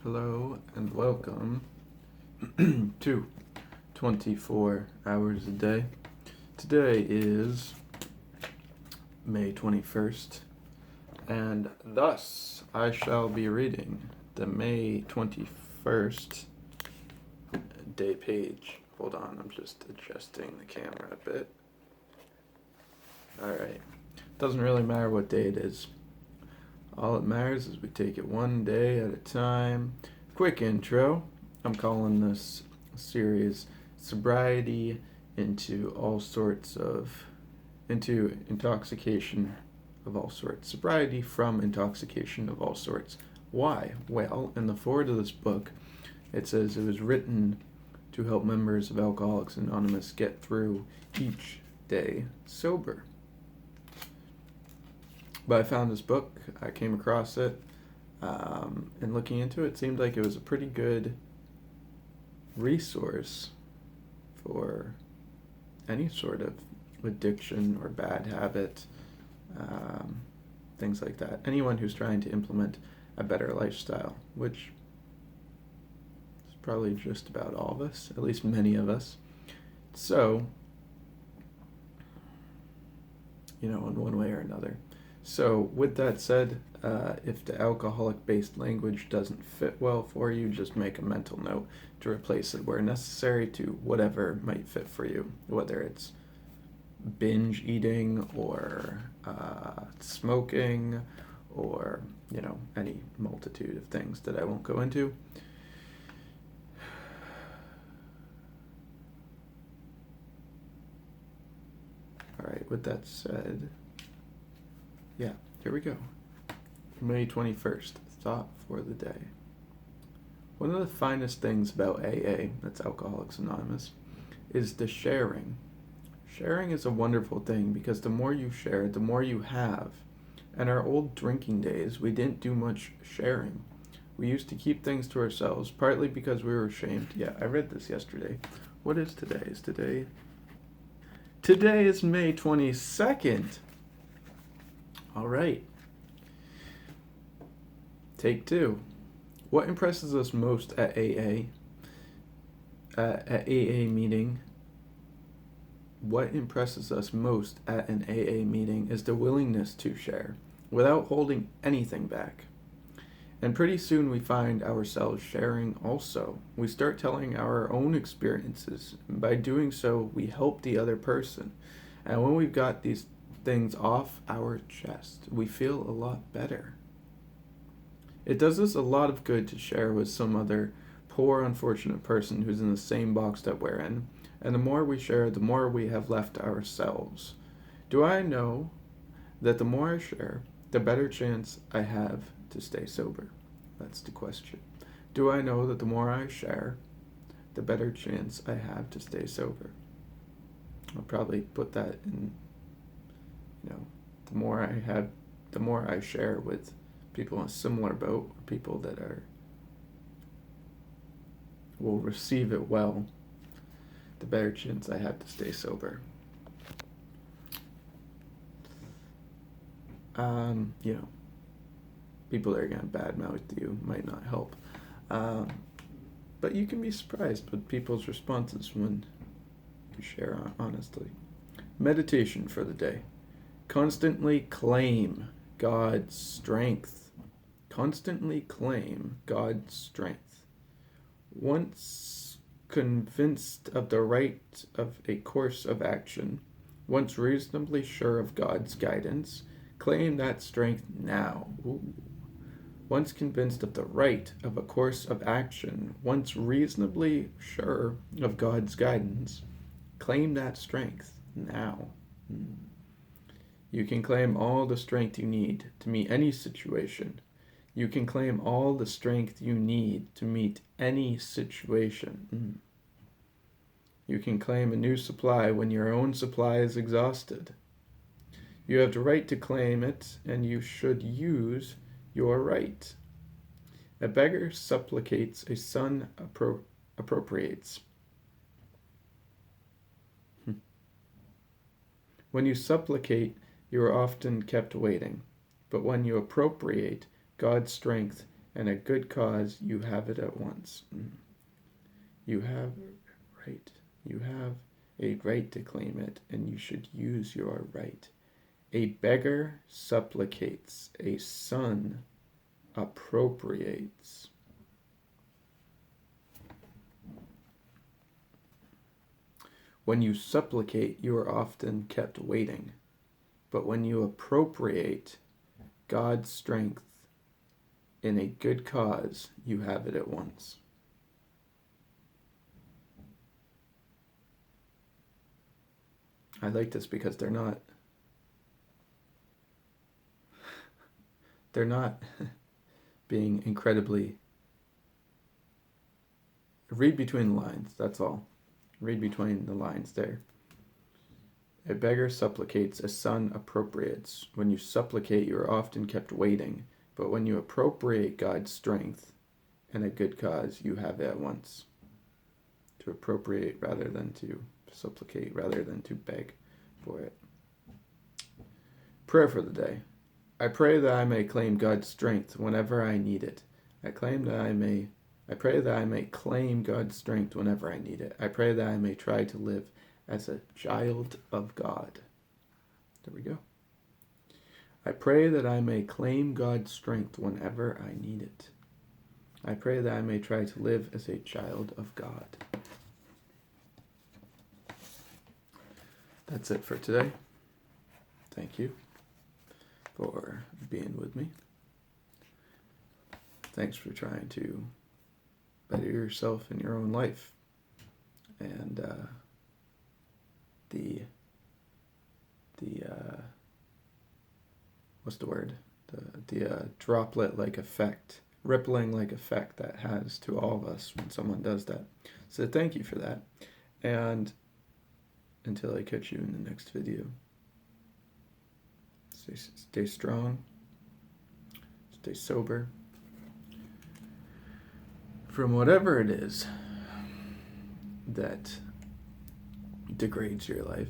Hello and welcome to 24 Hours a Day. Today is May 21st, and thus I shall be reading the May 21st day page. Hold on, I'm just adjusting the camera a bit. Alright, doesn't really matter what day it is. All that matters is we take it one day at a time. Quick intro. I'm calling this series Sobriety into intoxication of all sorts. Sobriety from intoxication of all sorts. Why? Well, in the foreword of this book, it says it was written to help members of Alcoholics Anonymous get through each day sober. But I found this book, I came across it, and looking into it, seemed like it was a pretty good resource for any sort of addiction or bad habit, things like that. Anyone who's trying to implement a better lifestyle, which is probably just about all of us, at least many of us. So, in one way or another. So, with that said, if the alcoholic-based language doesn't fit well for you, just make a mental note to replace it where necessary to whatever might fit for you, whether it's binge eating or smoking or, any multitude of things that I won't go into. All right, with that said, yeah, here we go. May 21st, thought for the day. One of the finest things about AA, that's Alcoholics Anonymous, is the sharing. Sharing is a wonderful thing because the more you share, the more you have. In our old drinking days, we didn't do much sharing. We used to keep things to ourselves, partly because we were ashamed. Yeah, I read this yesterday. What is today? Today is May 22nd. All right. Take two. What impresses us most at AA? At AA meeting. What impresses us most at an AA meeting is the willingness to share without holding anything back. And pretty soon we find ourselves sharing also. We start telling our own experiences. And by doing so, we help the other person. And when we've got these things off our chest, we feel a lot better. It does us a lot of good to share with some other poor, unfortunate person who's in the same box that we're in. And the more we share, the more we have left ourselves. Do I know that the more I share, the better chance I have to stay sober? That's the question. Do I know that the more I share, the better chance I have to stay sober? I'll probably put that in, the more I share with people in a similar boat, or people that will receive it well, the better chance I have to stay sober. People that are going to badmouth you might not help. But you can be surprised with people's responses when you share honestly. Meditation for the day. Constantly claim God's strength. Constantly claim God's strength. Once convinced of the right of a course of action, once reasonably sure of God's guidance, claim that strength now. Ooh. Once convinced of the right of a course of action, once reasonably sure of God's guidance, claim that strength now. You can claim all the strength you need to meet any situation. You can claim all the strength you need to meet any situation. You can claim a new supply when your own supply is exhausted. You have the right to claim it, and you should use your right. A beggar supplicates, a son appropriates. When you supplicate, you are often kept waiting, but when you appropriate God's strength and a good cause, you have it at once. You have right. You have a right to claim it, and you should use your right. A beggar supplicates, a son appropriates. When you supplicate, you are often kept waiting. But when you appropriate God's strength in a good cause, you have it at once. I like this because they're not being incredibly. Read between the lines, that's all. Read between the lines there. A beggar supplicates, a son appropriates. When you supplicate, you are often kept waiting, but when you appropriate God's strength and a good cause, you have it at once. To appropriate rather than to supplicate, rather than to beg for it. Prayer for the day. I pray that I may claim God's strength whenever I need it. I pray that I may claim God's strength whenever I need it. I pray that I may try to live as a child of God. There we go. I pray that I may claim God's strength whenever I need it. I pray that I may try to live as a child of God. That's it for today. Thank you for being with me. Thanks for trying to better yourself in your own life. And what's the word? The droplet-like effect, rippling-like effect that has to all of us when someone does that. So thank you for that. And until I catch you in the next video, stay strong, stay sober from whatever it is that degrades your life.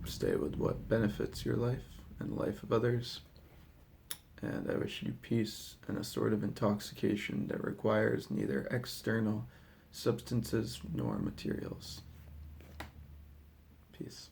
Stay with what benefits your life and the life of others. And I wish you peace and a sort of intoxication that requires neither external substances nor materials. Peace.